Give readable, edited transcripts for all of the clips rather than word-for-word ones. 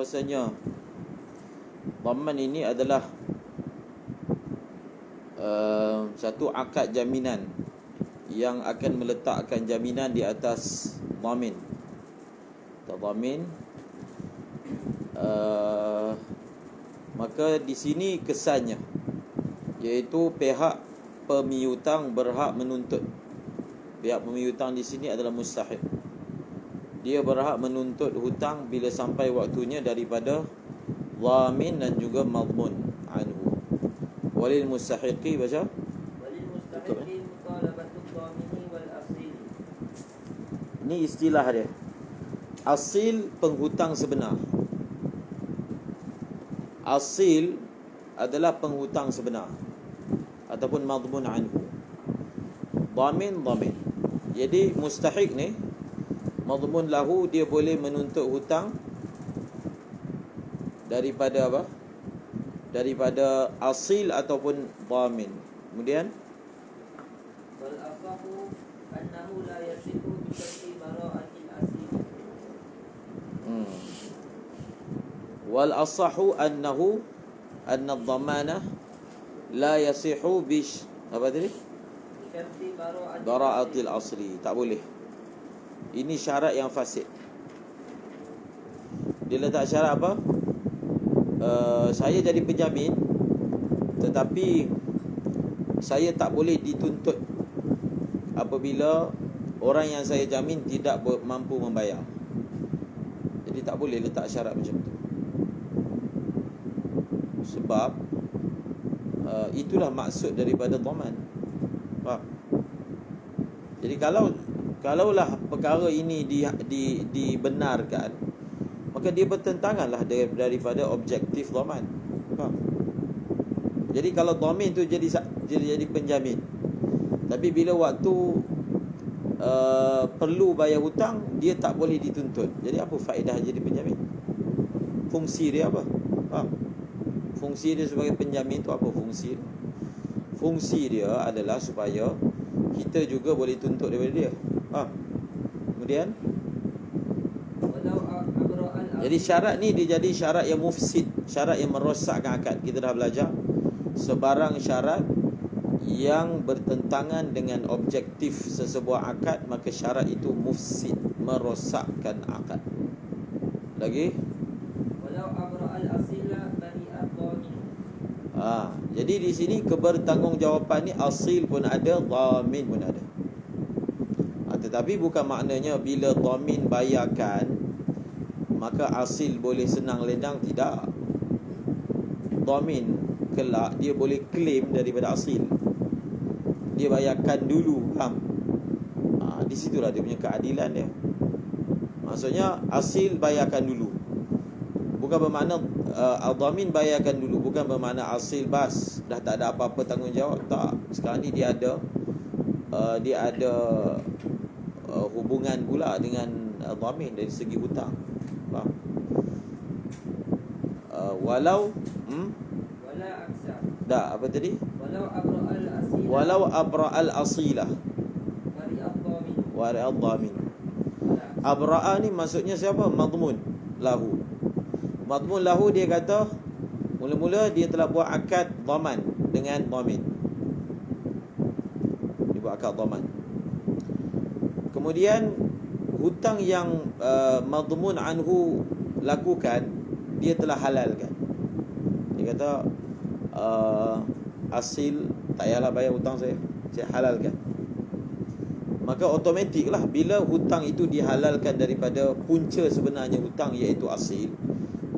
bahwasanya dhaman ini adalah satu akad jaminan yang akan meletakkan jaminan di atas dhamin. Dhamin, maka di sini kesannya iaitu pihak pemiutang berhak menuntut. Pihak pemiutang di sini adalah mustahik. Dia berhak menuntut hutang bila sampai waktunya daripada dhamin dan juga madmun anhu. Walil mustahiqi, baca walil mustahiqi mutalabatu dhamini wal asil. Ini istilah dia. Asil penghutang sebenar. Asil adalah penghutang sebenar ataupun madmun anhu. Dhamin. Jadi mustahiq ni, madmun lahu, dia boleh menuntut hutang daripada apa? Daripada asil ataupun dhamin. Kemudian Wal asahu annahu la yasihu bi syarti bara'atil asil. Wal asahu annahu anna ad-dhamana la yasihu bish apa tadi? Syarti Bara'atil asli. Tak boleh. Ini syarat yang fasid. Dia letak syarat apa? Saya jadi penjamin, tetapi saya tak boleh dituntut apabila orang yang saya jamin tidak mampu membayar. Jadi tak boleh letak syarat macam tu. Sebab itulah maksud daripada dhaman. Faham? Jadi kalaulah perkara ini dibenarkan, maka dia bertentanganlah daripada objektif dhaman. Faham? Jadi kalau dhamin tu jadi penjamin, tapi bila waktu perlu bayar hutang, dia tak boleh dituntut. Jadi apa faedah jadi penjamin? Fungsi dia apa? Faham? Fungsi dia sebagai penjamin tu apa fungsi dia? Fungsi dia adalah supaya kita juga boleh tuntut daripada dia. Faham? Kemudian jadi syarat ni dia jadi syarat yang mufsid, syarat yang merosakkan akad. Kita dah belajar sebarang syarat yang bertentangan dengan objektif sesebuah akad, maka syarat itu mufsid, merosakkan akad. Lagi? Walau abra'al asila bari'at dhamin. Jadi di sini kebertanggungjawapan ni asil pun ada, dhamin pun ada. Tetapi bukan maknanya bila dhamin bayarkan maka asil boleh senang lendang. Tidak. Dhamin kelak dia boleh claim daripada asil. Dia bayarkan dulu. Faham? Di situlah dia punya keadilan dia. Maksudnya asil bayarkan dulu, bukan bermakna al-dhamin bayarkan dulu, bukan bermakna asil bas dah tak ada apa-apa tanggungjawab. Tak. Sekarang ni dia ada hubungan pula dengan dhamin dari segi hutang. Faham? Walau wala aksa. dah apa tadi? Walau abra'al asila Walau abra'al asilah bari'at dhamin. wari'ad dhamin. Abra'a ni maksudnya siapa? Madmun lahu. Madmun lahu, dia kata mula-mula dia telah buat akad dhaman dengan dhamin. Dia buat akad dhaman. Kemudian hutang yang madmun anhu lakukan, dia telah halalkan. Dia kata asil tak payahlah bayar hutang saya halalkan. Maka automatiklah bila hutang itu dihalalkan daripada punca sebenarnya hutang, iaitu asil,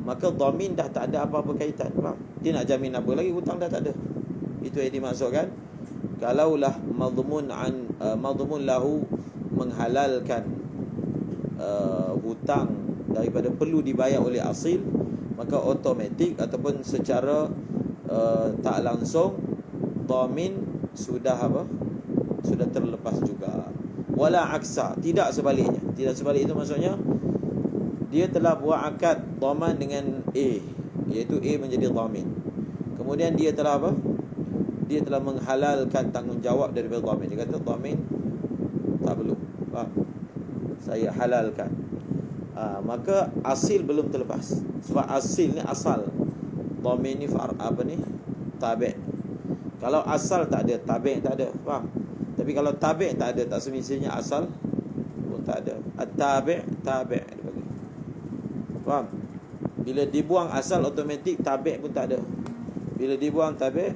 maka dhamin dah tak ada apa-apa kaitan. Faham? Dia nak jamin apa lagi? Hutang dah tak ada. Itu yang dimaksudkan. Kalaulah madmun lahu menghalalkan hutang daripada perlu dibayar oleh asil, maka automatik ataupun secara tak langsung dhamin sudah terlepas juga. Wala aksa, tidak sebaliknya. Tidak sebalik itu maksudnya dia telah buat akad dhaman dengan A, iaitu A menjadi dhamin. Kemudian dia telah apa? Dia telah menghalalkan tanggungjawab daripada dhamin. Dia kata dhamin tak perlu. Faham? Saya halalkan. Maka asil belum terlepas. Sebab asil ni asal. Dhamin ni tabi'. Kalau asal tak ada, tabi' tak ada. Faham? Tapi kalau tabi' tak ada, tak semestinya asal pun tak ada. At-tabi' tabi' dia bagi. Faham? Bila dibuang asal, automatik tabi' pun tak ada. Bila dibuang tabi',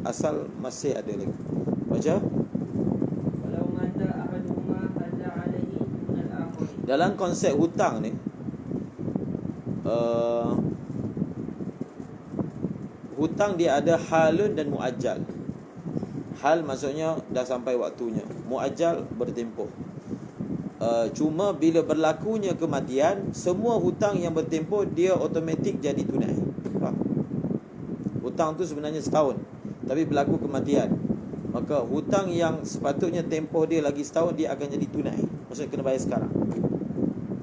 asal masih ada lagi. Baca. Walau mata ahaduhuma halla alaihi min al-akhir. Dalam konsep hutang ni, hutang dia ada halun dan muajjal. Hal maksudnya dah sampai waktunya. Muajjal bertempoh. Cuma bila berlakunya kematian, semua hutang yang bertempoh dia automatik jadi tunai. Faham? Hutang tu sebenarnya setahun, tapi berlaku kematian, maka hutang yang sepatutnya tempoh dia lagi setahun, dia akan jadi tunai. Maksudnya kena bayar sekarang.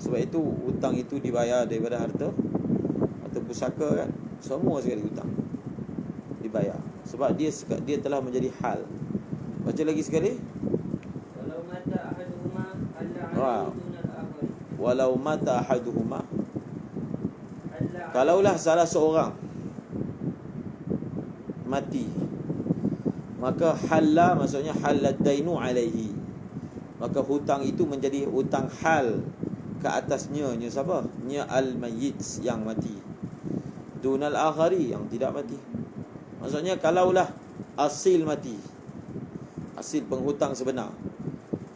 Sebab itu hutang itu dibayar daripada harta pusaka kan. Semua sekali hutang dibayar. Sebab dia telah menjadi hal. Baca lagi sekali. Walau mata ahaduhuma halla Wow. alaihi min al-akhir. Walau mata ahaduhuma, Halla kalaulah salah seorang mati, maka halla maksudnya halad dainu alaihi, maka hutang itu menjadi hutang hal ke atasnya. Nya siapa? Nya al-mayyit, yang mati. Dunal akhari, yang tidak mati. Maksudnya kalaulah asil mati, asil penghutang sebenar,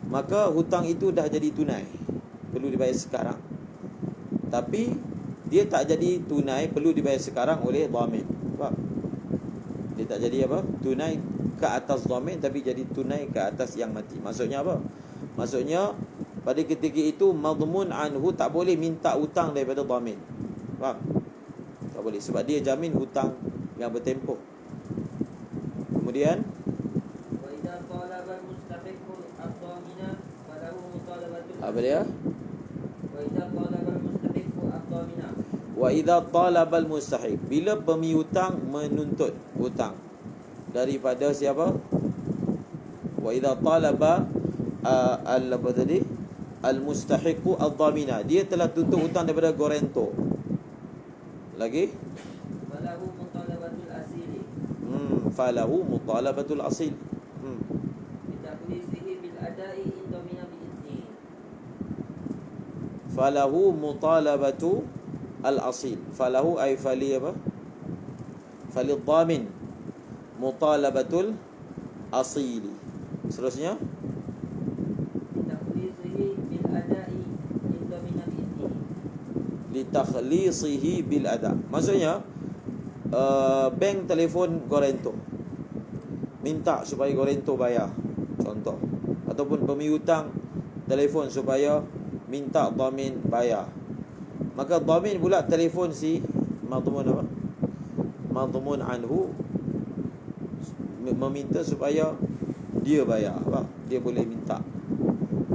maka hutang itu dah jadi tunai, perlu dibayar sekarang. Tapi dia tak jadi tunai, perlu dibayar sekarang oleh dhamin. Faham? Dia tak jadi apa? Tunai ke atas dhamin, tapi jadi tunai ke atas yang mati. Maksudnya apa? Maksudnya pada ketika itu madmun anhu tak boleh minta hutang daripada dhamin. Faham? Tak boleh, sebab dia jamin hutang yang bertempoh. Kemudian wa idza talaba al-mustahiqu ad-dhamina falahu mutalabatul apa dia? wa idza talaba al-mustahiqu ad-dhamina. Wa idza talaba al-mustahiq, bila pemihutang menuntut hutang daripada siapa? Wa idza talaba apa tadi? Al-mustahiqu ad-dhamina, dia telah tuntut hutang daripada gorento. Lagi? Falahu mutalabatul asili. Falahu mutalabatul asil. Bitaqlisihi bil ada'i in dhamina bi idni. Falahu mutalabatu al-asil. Falahu ay fali apa? Fali dhamin mutalabatul asili. Seterusnya Bitaqlisihi bil ada'i in dhamina bi idni. litakhlisihi bil ada. Maksudnya bank telefon gorento, minta supaya gorento bayar, contoh. Ataupun pemihutang telefon supaya minta dhamin bayar. Maka dhamin pula telefon si madmun apa? Madmun anhu, meminta supaya dia bayar. Apa? Dia boleh minta.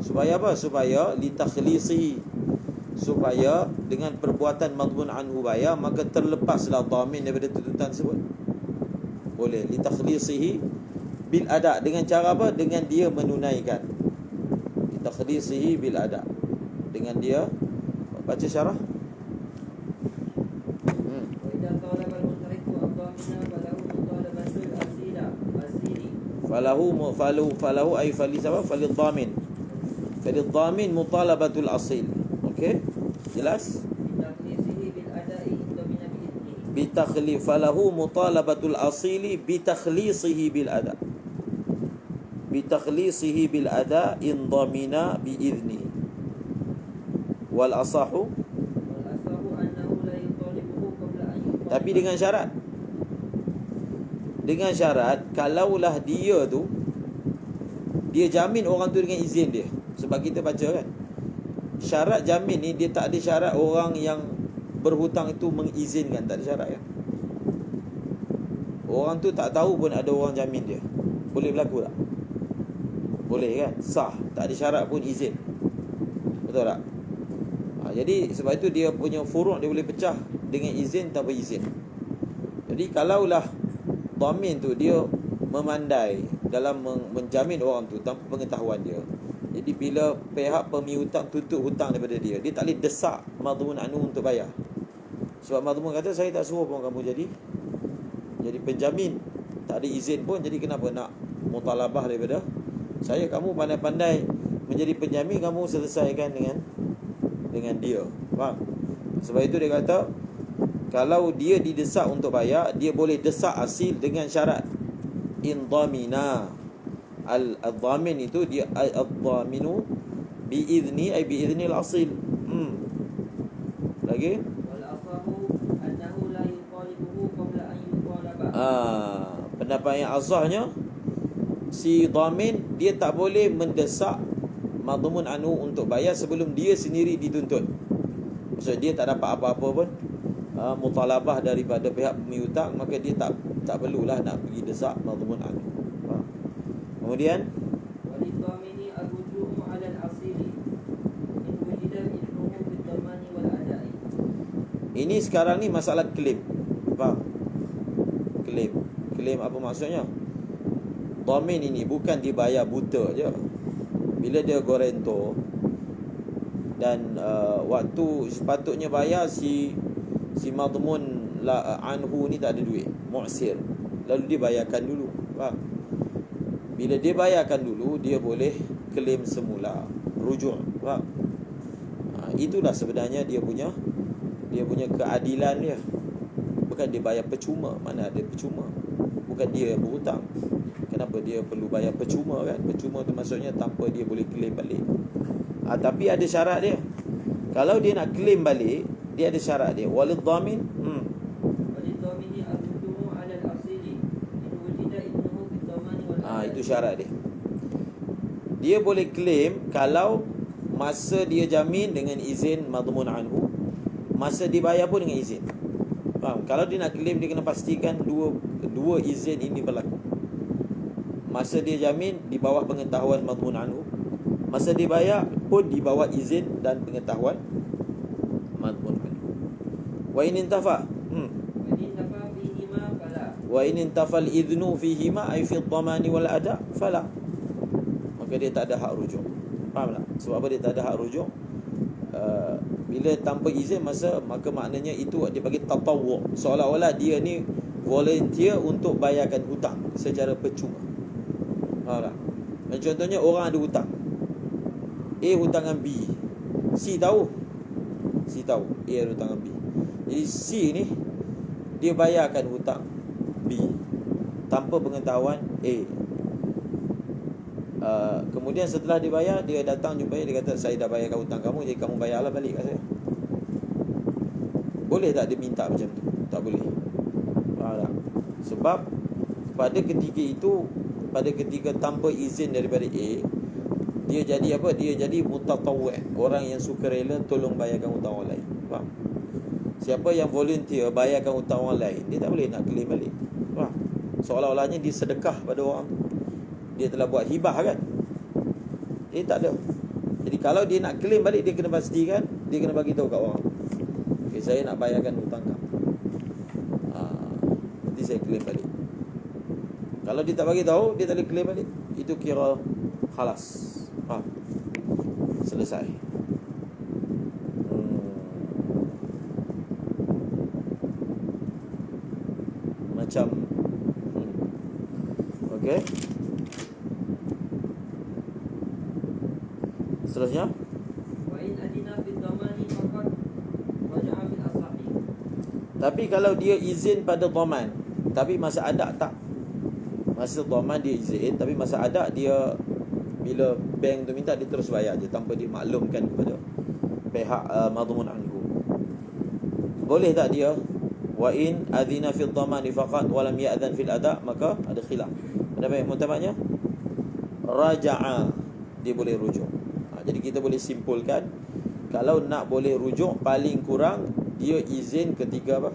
Supaya apa? Supaya litakhlisihi, supaya dengan perbuatan madmun anhu bayar, maka terlepaslah dhamin daripada tuntutan tersebut. Boleh litakhlisihi bil ada, dengan cara apa? Dengan dia menunaikan. Litakhlisihi bil ada, dengan dia baca syarah. Wa idza talaba al-mustahiqu ad-dhamina falahu mutalabatul asili. Falahu ay fali sama fali dhamin. Fali dhamin mutalabatul asil. Okey? Jelas? Bitaqlisihi bil ada'i in dhamina bi idni. Bitakhlif falahu mutalabatul asili bitakhlisihi bil ada. Bitakhlisihi bil ada in dhamina bi idni. Wal asahu, Wal asahu annahu la yutalibuhu qabla an yutalib. tapi dengan syarat. Dengan syarat kalaulah dia tu, dia jamin orang tu dengan izin dia. Sebab kita baca kan, syarat jamin ni dia tak ada syarat orang yang berhutang itu mengizinkan, tak ada syarat kan. Orang tu tak tahu pun ada orang jamin dia, boleh berlaku tak? Boleh kan? Sah, tak ada syarat pun izin. Betul tak? Jadi sebab itu dia punya furuk dia boleh pecah dengan izin tanpa izin. Jadi kalaulah dhamin tu dia memandai dalam menjamin orang tu tanpa pengetahuan dia, Jadi bila pihak pemihutang tuntut hutang daripada dia, dia tak boleh desak madmun anhu untuk bayar. Sebab madmun kata, saya tak suruh pun kamu jadi penjamin, tak ada izin pun, jadi kenapa nak mutalabah daripada saya? Kamu pandai-pandai menjadi penjamin, kamu selesaikan dengan dia. Faham? Sebab itu dia kata, kalau dia didesak untuk bayar, dia boleh desak asil dengan syarat in dhamina. Al-dhamin itu dia al-dhaminu biizni ay biiznil asil. Lagi? wal asahu annahu la yutalibuhu qabla an yutalaba. Pendapat yang asahnya, si dhamin dia tak boleh mendesak madmun anhu untuk bayar sebelum dia sendiri dituntut. Maksud dia tak dapat apa-apa pun mutalabah daripada pihak pemihutang, maka dia tak perlulah nak pergi desak madmun anhu. Kemudian walidhamini ar-ruju'u 'ala al-asili in wujida ithmuhu fi dhamani wal ada'i. ini sekarang ni masalah klaim. Faham? Klaim apa maksudnya? Dhamin ini bukan dibayar buta je. Bila dia guarantor dan waktu sepatutnya bayar, si madmun anhu ni tak ada duit, mu'sir, lalu dia bayarkan dulu. Faham? Bila dia bayarkan dulu, dia boleh klaim semula, rujuk. Faham? Itulah sebenarnya dia punya keadilan dia. Bukan dia bayar percuma. Mana ada percuma? Bukan dia yang berhutang. Kenapa dia perlu bayar percuma kan? Percuma tu maksudnya tanpa dia boleh klaim balik. Tapi ada syarat dia. Kalau dia nak klaim balik, dia ada syarat dia. Walid dhamin walidhamini ar-ruju'u 'ala al-asili in wujida ithmuhu fi dhamani wal ada'i. itu syarat dia. Dia boleh klaim kalau masa dia jamin dengan izin madmun anhu, masa dibayar pun dengan izin. Faham? Kalau dia nak klaim, dia kena pastikan dua izin ini berlaku. Masa dia jamin di bawah pengetahuan madmun anhu, masa dibayar pun di bawah izin dan pengetahuan madmun anhu. Wa in intafa wa in intafa al-idhnu fihima ay fi ad-dhamani wal ada' fala, maka dia tak ada hak rujuk. Faham tak? Sebab apa dia tak ada hak rujuk? Bila tanpa izin, maka maknanya itu dia bagi tatawwu', seolah-olah dia ni volunteer untuk bayarkan hutang secara percuma. Faham tak? Contohnya orang ada hutang, A hutang dengan B, C tahu A ada hutang dengan B. Jadi C ni dia bayarkan hutang B tanpa pengetahuan A. Kemudian setelah dibayar, dia datang jumpa dia kata, saya dah bayarkan hutang kamu, jadi kamu bayarlah balik kat saya. Boleh tak dia minta macam tu? Tak boleh. Faham tak? Sebab pada ketika tanpa izin daripada A, dia jadi apa? Dia jadi mutatawwi', orang yang sukarela tolong bayarkan hutang orang lain. Faham? Siapa yang volunteer bayarkan hutang orang lain, dia tak boleh nak claim balik. Faham? Seolah-olahnya dia sedekah pada orang tu. Dia telah buat hibah kan? Dia tak ada. Jadi kalau dia nak claim balik, dia kena pastikan, dia kena bagi tahu kat orang, okay, saya nak bayarkan hutang kamu, nanti saya claim balik. Kalau dia tak bagi tahu, dia tak boleh claim balik. Itu kira khalas. Faham? Selesai. Macam okey. Seterusnya, wa in adina fi dhamani faqad raja'a fil asahi. tapi kalau dia izin pada dhaman, tapi masa ada tak, masa dhaman dia izin, tapi masa ada dia, bila bank tu minta, dia terus bayar je tanpa dia maklumkan kepada pihak madmun anhu. Boleh tak dia? Wa in adina fi dhamani faqat wa lam ya'dhan fil ada', maka ada khilaf. Pendapat yang mutabaknya raja'a, dia boleh rujuk. Jadi kita boleh simpulkan, kalau nak boleh rujuk, paling kurang dia izin ketika apa?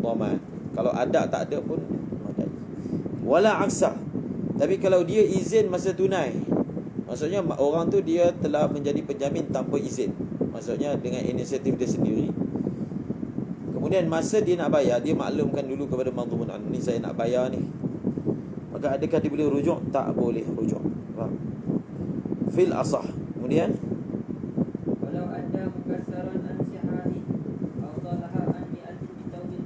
Dhaman. Kalau ada tak ada pun ada. Wala aksah. Tapi kalau dia izin masa tunai, maksudnya orang tu dia telah menjadi penjamin tanpa izin, maksudnya dengan inisiatif dia sendiri. Kemudian masa dia nak bayar, dia maklumkan dulu kepada madmun anhu, ni saya nak bayar ni. Maka adakah dia boleh rujuk? Tak boleh rujuk. Faham? fil asah. Kemudian ولو أدى مكسرا عن صحاح أو صالح عن مئة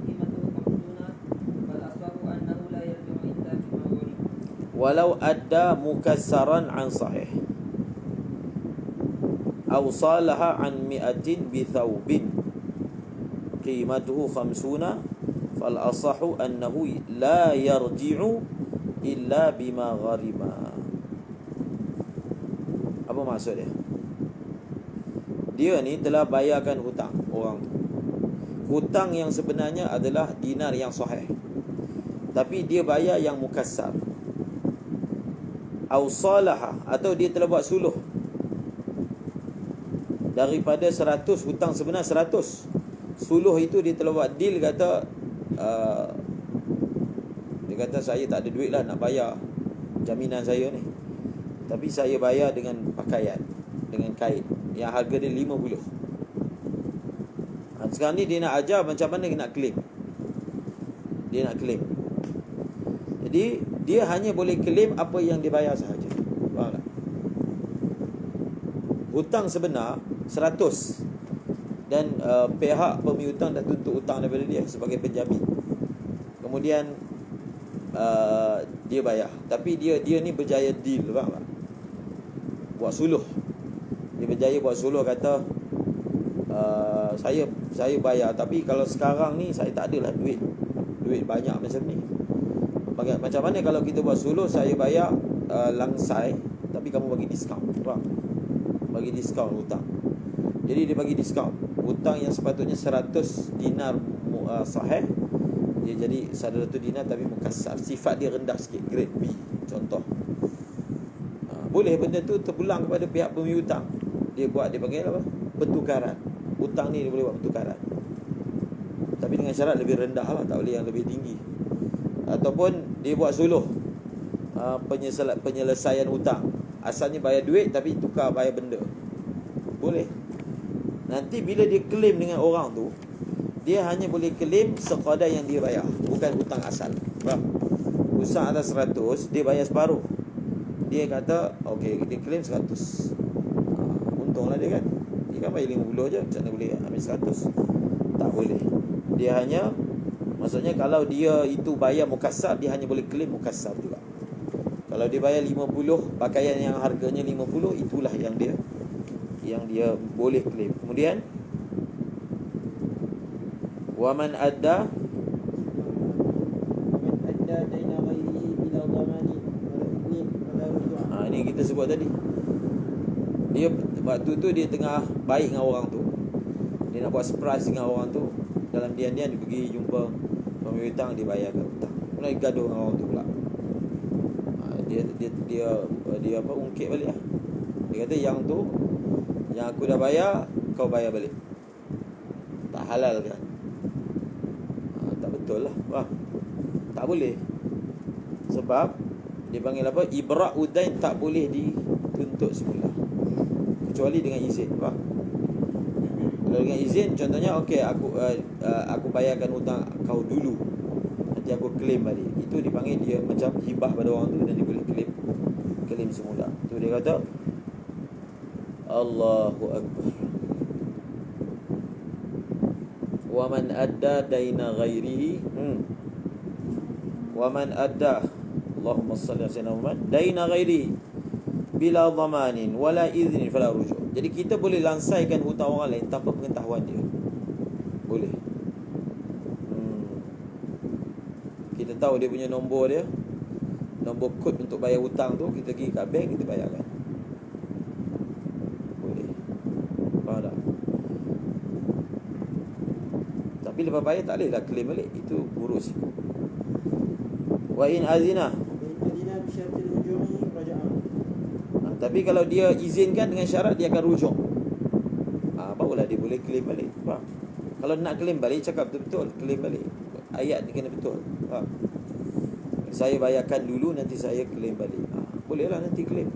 بثوب قيمته 50 فالأصح أنه لا يرجع إلا بما غرم. walau adda mukassaran an sahih aw salaha an mi'atin bi thawbin qimatuhu 50 fal asahu annahu la yarji'u illa bima gharima. Apa maksud dia? Dia ni telah bayarkan hutang orang tu. Hutang yang sebenarnya adalah dinar yang sahih, tapi dia bayar yang mukassar. Au salaha, atau dia telah buat suluh. Daripada 100 hutang sebenar 100, suluh itu dia telah buat deal, kata dia kata saya tak ada duit lah nak bayar jaminan saya ni, tapi saya bayar dengan pakaian, dengan kain yang harga dia 50. Sekarang ni dia nak ajar macam mana dia nak claim. Dia nak claim. Jadi dia hanya boleh claim apa yang dia bayar sahaja. Faham tak? Hutang sebenar 100 dan pihak pemiutang dah tuntut hutang daripada dia sebagai penjamin. Kemudian dia bayar, tapi dia ni berjaya deal, faham tak? Buat suluh. Dia berjaya buat suluh, kata saya bayar, tapi kalau sekarang ni saya tak adalah duit banyak macam ni. Macam mana kalau kita buat suluh, saya bayar langsai, tapi kamu bagi diskaun, faham? Bagi diskaun hutang. Jadi dia bagi diskaun. Hutang yang sepatutnya 100 dinar sahih, dia jadi 100 dinar tapi mukassar. Sifat dia rendah sikit, grade B contoh. Boleh benda tu terpulang kepada pihak pemiutang. Dia panggil apa? Pertukaran. Hutang ni dia boleh buat pertukaran, tapi dengan syarat lebih rendah lah, tak boleh yang lebih tinggi. Ataupun dia buat suluh, penyelesaian hutang. Asalnya bayar duit tapi tukar bayar benda. Boleh. Nanti bila dia claim dengan orang tu, dia hanya boleh claim sekadar yang dia bayar, bukan hutang asal. Faham? Hutang atas 100, dia bayar separuh. Dia kata okey, dia claim 100. Untunglah dia kan. Dia kan bayar 50 je, macam mana boleh ambil 100? Tak boleh. Dia hanya, maksudnya kalau dia itu bayar mukassar, dia hanya boleh claim mukassar juga. Kalau dia bayar 50, pakaian yang harganya 50, itulah yang dia boleh claim. Kemudian waman adda daina ghairihi bila dhamani wala idnin wala rujua. Ini kita sebut tadi. Dia waktu tu dia tengah baik dengan orang tu, dia nak buat surprise dengan orang tu. Dalam diam-diam dia pergi jumpa pemiutang, dia bayarkan hutang. Mulai gaduh dengan orang tu pula. Dia apa, ungkit balik lah. Dia kata yang tu, yang aku dah bayar, kau bayar balik. Tak halal kan? Tak betul lah. Wah, tak boleh. Sebab dia panggil apa? Ibra' udain tak boleh dituntut semula, kecuali dengan izin. Faham? Kalau dengan izin, contohnya okey, aku bayarkan hutang kau dulu, nanti aku claim balik. Itu dipanggil dia macam hibah pada orang tu, dan dia boleh claim semula. Tu dia kata Allahu Akbar. Wa man adda daina ghairihi wa man adda, Allahumma salli ala sayyidina Muhammad, daina ghairihi bila dhamanin wala idhnin fala rujuk. Jadi kita boleh lansaikan hutang orang lain tanpa pengetahuan dia. Boleh. Kita tahu dia punya nombor dia, nombor kod untuk bayar hutang tu, kita pergi kat bank, kita bayarkan. Boleh. Faham tak? Tapi lepas bayar tak boleh lah claim balik. Itu buruk siku. Wa in azina, tapi kalau dia izinkan dengan syarat dia akan rujuk, barulah dia boleh claim balik. Faham? Kalau nak claim balik, cakap betul-betul claim balik. Ayat ni kena betul. Faham? Saya bayarkan dulu, nanti saya claim balik. Bolehlah nanti claim.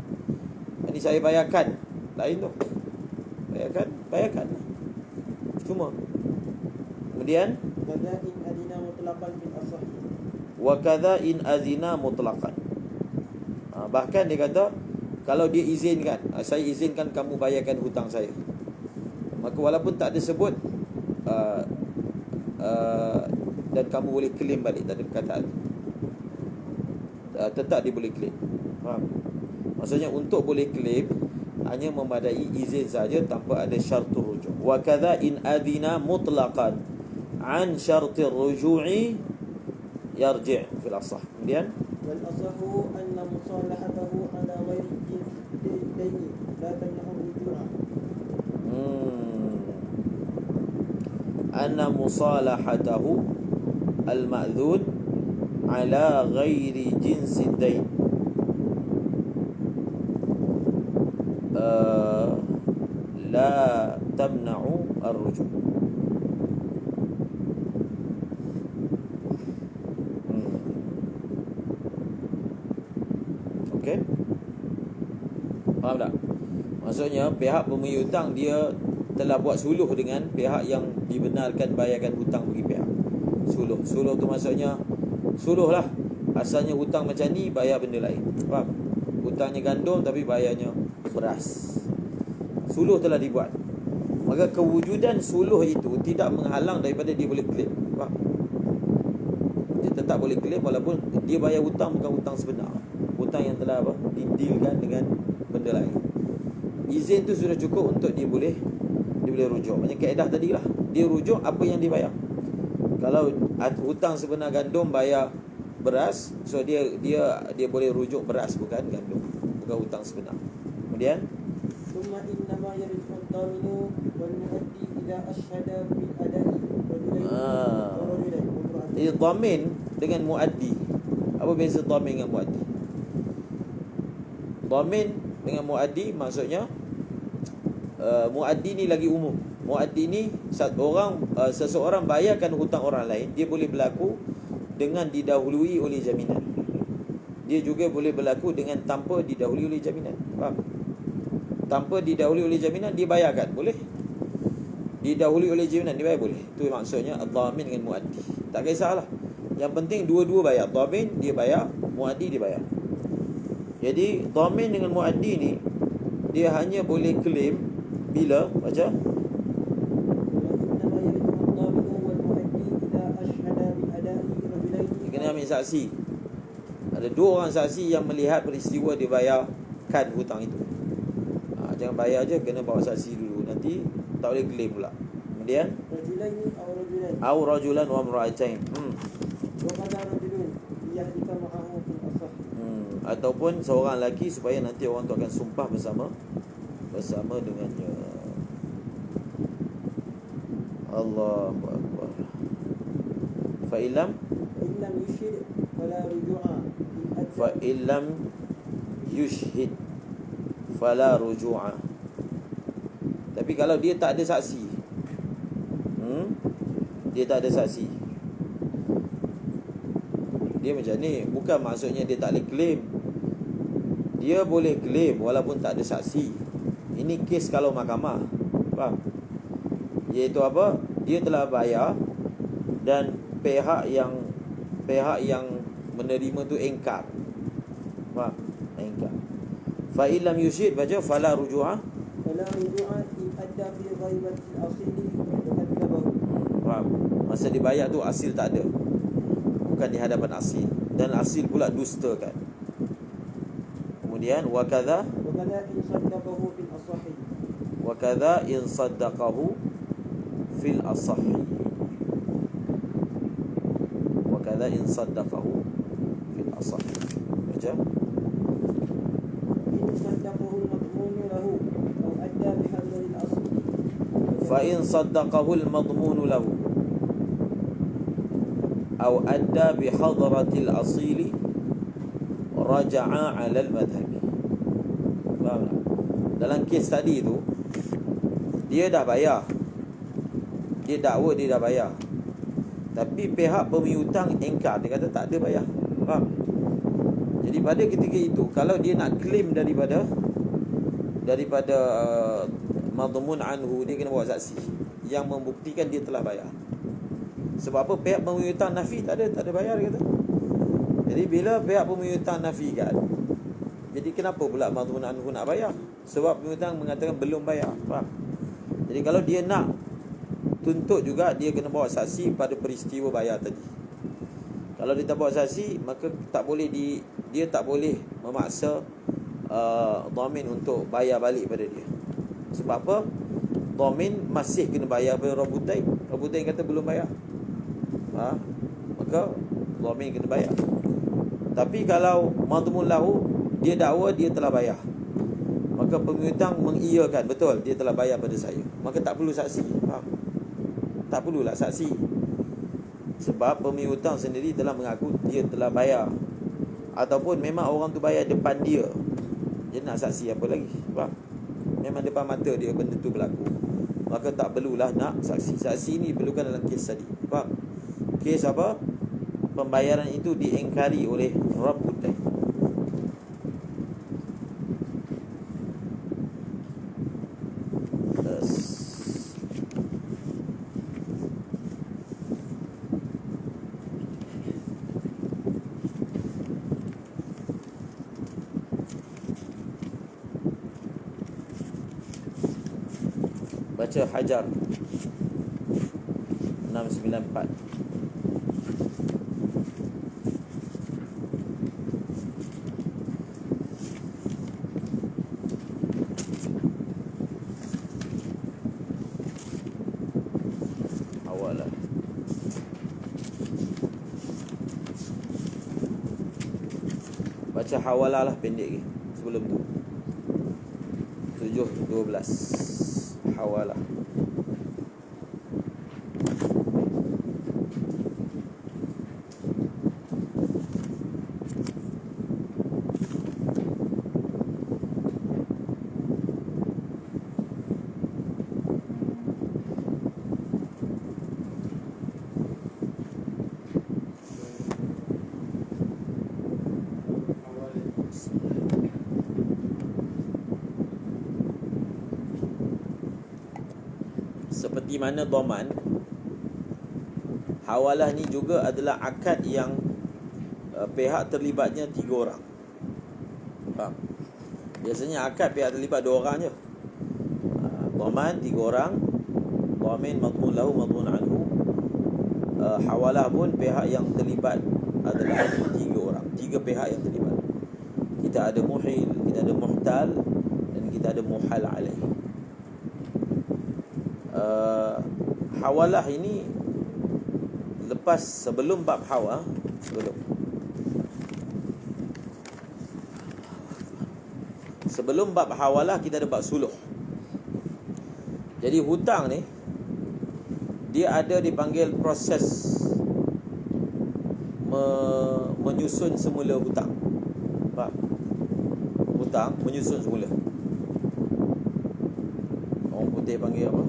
Ini saya bayarkan, lain tu. Bayarkan. Cuma kemudian wa kadza in azina mutlaqan. Bahkan dia kata, Kalau dia izinkan, saya izinkan kamu bayarkan hutang saya, maka walaupun tak ada sebut dan kamu boleh claim balik, tak ada perkataan, tetap dia boleh claim. Faham? Maksudnya untuk boleh claim hanya memadai izin saja tanpa ada syaratul rujuk. Wa kadza in adina mutlaqan an syaratir ruju'i yarji' fil asah. Kemudian والأصح أن مصالحته على غير الجنس الدين لا تمنع الرجوع. أن مصالحته المأذون على غير جنس الدين لا تمنع الرجوع. Okey, faham tak? Maksudnya pihak pemberi hutang dia telah buat suluh dengan pihak yang dibenarkan bayarkan hutang bagi pihak. Suluh tu maksudnya suluh lah. Asalnya hutang macam ni, bayar benda lain. Faham? Hutangnya gandum tapi bayarnya beras. Suluh telah dibuat. Maka kewujudan suluh itu tidak menghalang daripada dia boleh claim. Faham? Dia tetap boleh claim walaupun dia bayar hutang bukan hutang sebenar. Hutang yang telah didealkan dengan benda lain. Izin tu sudah cukup untuk dia boleh rujuk. Macam kaedah tadi lah, dia rujuk apa yang dibayar. Kalau hutang sebenar gandum bayar beras, so dia boleh rujuk beras bukan gandum, bukan hutang sebenar. Kemudian ثم إنما يرجع الضامن والمؤدي إذا أشهد بالأداء رجلين ورجلين. Jadi dhamin dengan muaddi. Apa beza dhamin dengan muaddi? Dhamin dengan muaddi maksudnya muaddi ni lagi umum. Muaddi ni seseorang bayarkan hutang orang lain, dia boleh berlaku dengan didahului oleh jaminan. Dia juga boleh berlaku dengan tanpa didahului oleh jaminan. Faham? Tanpa didahului oleh jaminan dia bayarkan, boleh. Didahului oleh jaminan dia bayar, boleh. Itu maksudnya dhamin dengan muaddi. Tak kisahlah. Yang penting dua-dua bayar. Dhamin dia bayar, muaddi dia bayar. Jadi dhamin dengan muaddi ni dia hanya boleh claim bila baca dia kena ambil saksi. Ada dua orang saksi yang melihat peristiwa dia bayarkan hutang itu. Jangan bayar je, kena bawa saksi dulu, nanti tak boleh claim pula. Kemudian au rajulan wa imra'atain. Ataupun seorang lelaki supaya nanti orang tu akan sumpah bersama dengannya. Allahu akbar. Fa illam yushhid fala ruju'a. Fa illam yushhid fala ruju'a. Tapi kalau dia tak ada saksi, dia tak ada saksi, dia macam ni, bukan maksudnya dia tak boleh claim. Dia boleh claim walaupun tak ada saksi. Ini kes kalau mahkamah. Faham? Iaitu apa? Dia telah bayar dan pihak yang menerima tu engkar. Faham? Engkar. Fa illam yushid baca fala ruju'a. Fala ruju'a in adda fi ghaibati al-asili wa kadzabahu. Faham? Masa dibayar tu asil tak ada, bukan di hadapan asil, dan asil pula dustakan. Kemudian wakadha in saddaqahu fil asahi. Wakadha in saddaqahu fil asahi. Wakadha in saddaqahu fil asahi. Baca In saddaqahu al-madmun lahu aw adda bi hadri al-asli. fa in saddaqahu al-madmun lahu aw adda bi hadrati al-asili raja'a 'ala al-madhhab. Faham tak? Dalam kes tadi tu dia dah bayar, dia dakwa dia dah bayar, tapi pihak pemberi hutang engkar, dia kata tak ada bayar. Faham? Jadi pada ketika itu kalau dia nak claim daripada madmun anhu, dia kena bawa saksi yang membuktikan dia telah bayar. Sebab apa? Pihak pemberi hutang nafi tak ada bayar, dia kata. Jadi bila pihak pemberi hutang nafikan, Jadi kenapa pula madmun anhu nak bayar? Sebab piutang mengatakan belum bayar. Faham? Jadi kalau dia nak tuntut juga, dia kena bawa saksi pada peristiwa bayar tadi. Kalau dia tak bawa saksi, maka tak boleh dia tak boleh memaksa dhamin untuk bayar balik pada dia. Sebab apa? Dhamin masih kena bayar pada Rabutain. Rabutain kata belum bayar. Maka dhamin kena bayar. Tapi kalau madmun lahu, dia dakwa dia telah bayar, maka pengutang mengiyakan, betul dia telah bayar pada saya, maka tak perlu saksi. Tak perlulah saksi. Sebab pemiutang sendiri telah mengaku dia telah bayar. Ataupun memang orang tu bayar depan dia, dia nak saksi apa lagi? Memang depan mata dia benda tu berlaku, maka tak perlulah nak saksi. Saksi ni perlukan dalam kes tadi. Kes apa? Pembayaran itu diingkari oleh Rabbuddin. Baca Hajar 694. Hawalah. Baca hawalah lah, pendek ke sebelum tu. 7:12. Hawalah. Seperti mana dhaman, hawalah ni juga adalah akad yang pihak terlibatnya 3 orang. Faham? Biasanya akad pihak terlibat 2 orang je. Dhaman 3 orang, dhamin, madmun lahu, madmun anhu. Hawalah pun pihak yang terlibat adalah 3 orang, 3 pihak yang terlibat. Kita ada muhil, kita ada muhtal, dan kita ada muhal alaih. Hawalah ini lepas sebelum bab hawa, sebelum bab hawalah kita ada bab suluh. Jadi hutang ni dia ada dipanggil proses menyusun semula hutang. Faham? Hutang menyusun semula. Orang putih panggil apa?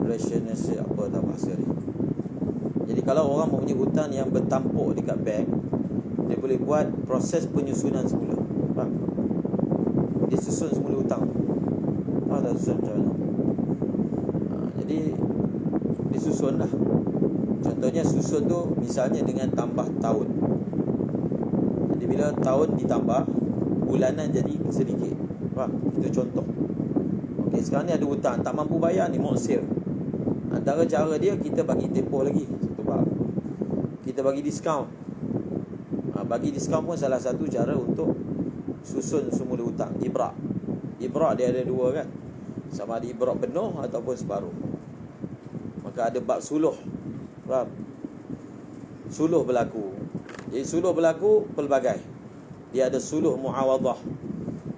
Rationalisasi apa tak bahasa ni. Jadi kalau orang mempunyai hutang yang bertampuk dekat bank, dia boleh buat proses penyusunan semula. Faham? Dia susun semula hutang. Tak susun macam mana? Jadi disusun lah. Contohnya susun tu misalnya dengan tambah tahun. Jadi bila tahun ditambah, bulanan jadi sedikit. Faham? Itu contoh. Okey, sekarang ni ada hutang, tak mampu bayar ni, muksir. Antara cara dia, kita bagi tempoh lagi. Satu bab, kita bagi diskaun. Bagi diskaun pun salah satu cara untuk susun semula hutang. Ibrak dia ada 2 kan, sama ada ibrak penuh ataupun separuh. Maka ada bab suluh. Faham? Suluh berlaku. Jadi suluh berlaku pelbagai. Dia ada suluh muawadah.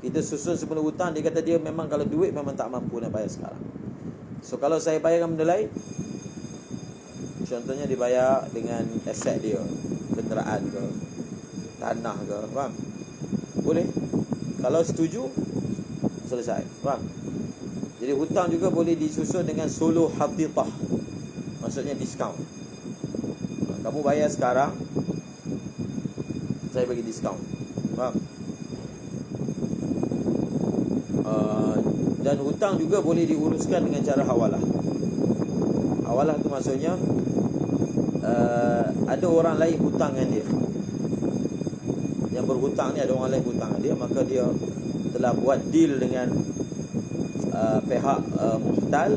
Kita susun semula hutang, dia kata dia memang kalau duit memang tak mampu nak bayar sekarang. So kalau saya bayarkan benda lain, contohnya dibayar dengan aset dia, kenderaan ke, tanah ke, faham? Boleh. Kalau setuju, selesai. Faham? Jadi hutang juga boleh disusun dengan suluh hatitah. Maksudnya diskaun. Kamu bayar sekarang, saya bagi diskaun. Faham? Dan hutang juga boleh diuruskan dengan cara hawalah. Hawalah tu maksudnya ada orang lain hutang dengan dia. yang berhutang ni ada orang lain berhutang dia, maka dia telah buat deal dengan pihak muhtal,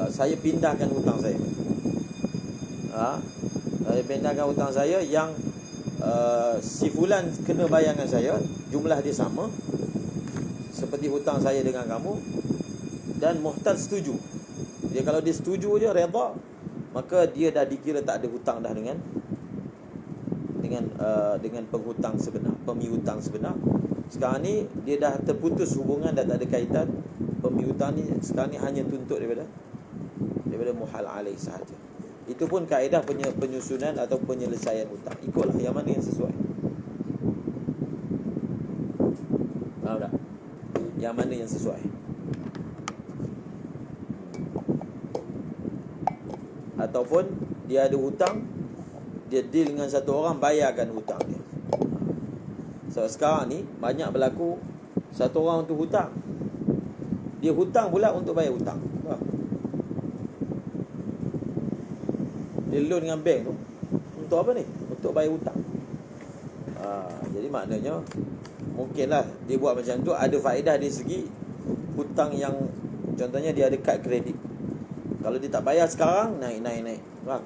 saya pindahkan hutang saya. Saya pindahkan hutang saya yang si fulan kena bayarkan saya, jumlah dia sama seperti hutang saya dengan kamu, dan muhtal setuju. Dia kalau dia setuju je, redha, maka dia dah dikira tak ada hutang dah dengan penghutang sebenar, pemihutang sebenar. Sekarang ni dia dah terputus hubungan, dah tak ada kaitan. Pemihutang ni sekarang ni hanya tuntut daripada muhal alaih sahaja. Itu pun kaedah penyusunan atau penyelesaian hutang. Ikutlah yang mana yang sesuai. Faham tak? Yang mana yang sesuai. Ataupun dia ada hutang, dia deal dengan satu orang bayarkan hutang dia. So sekarang ni banyak berlaku, satu orang tu hutang, dia hutang pula untuk bayar hutang. Dia loan dengan bank tu untuk apa ni? Untuk bayar hutang. Jadi maknanya mungkinlah dia buat macam tu ada faedah dari segi hutang yang contohnya dia ada kad kredit. Kalau dia tak bayar sekarang, naik. Faham?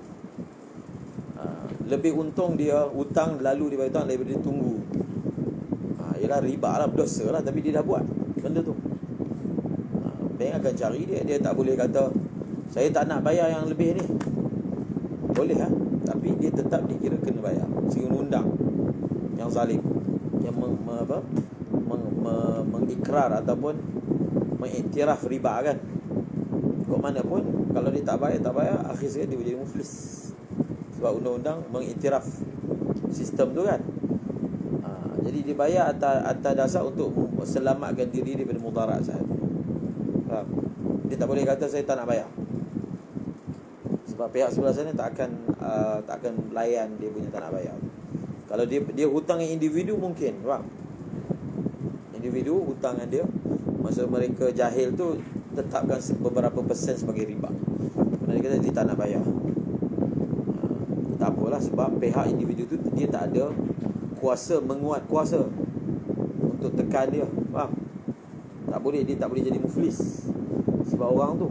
Lebih untung dia hutang lalu dia bayar hutang daripada dia tunggu. Yelah riba lah, berdosa lah, tapi dia dah buat benda tu. Bank akan cari dia tak boleh kata saya tak nak bayar yang lebih ni. Boleh tapi dia tetap dikira kena bayar. Segi undang yang zalim, yang mengikrar ataupun mengiktiraf riba kan. Kok mana pun kalau dia tak bayar, akhir sekali dia menjadi muflis. Sebab undang-undang mengiktiraf sistem tu kan. Jadi dia bayar atas dasar untuk selamatkan diri daripada mudarat sahaja. Faham? Dia tak boleh kata saya tak nak bayar. Sebab pihak sebelah sana tak akan layan dia punya tak nak bayar. Kalau dia hutang yang individu mungkin, faham? Individu hutangan dia, masa mereka jahil tu tetapkan beberapa persen sebagai riba. Kerana dia kata dia tak nak bayar. Tak apalah, sebab pihak individu tu dia tak ada kuasa, menguat kuasa untuk tekan dia, faham? Tak boleh, dia tak boleh jadi muflis sebab orang tu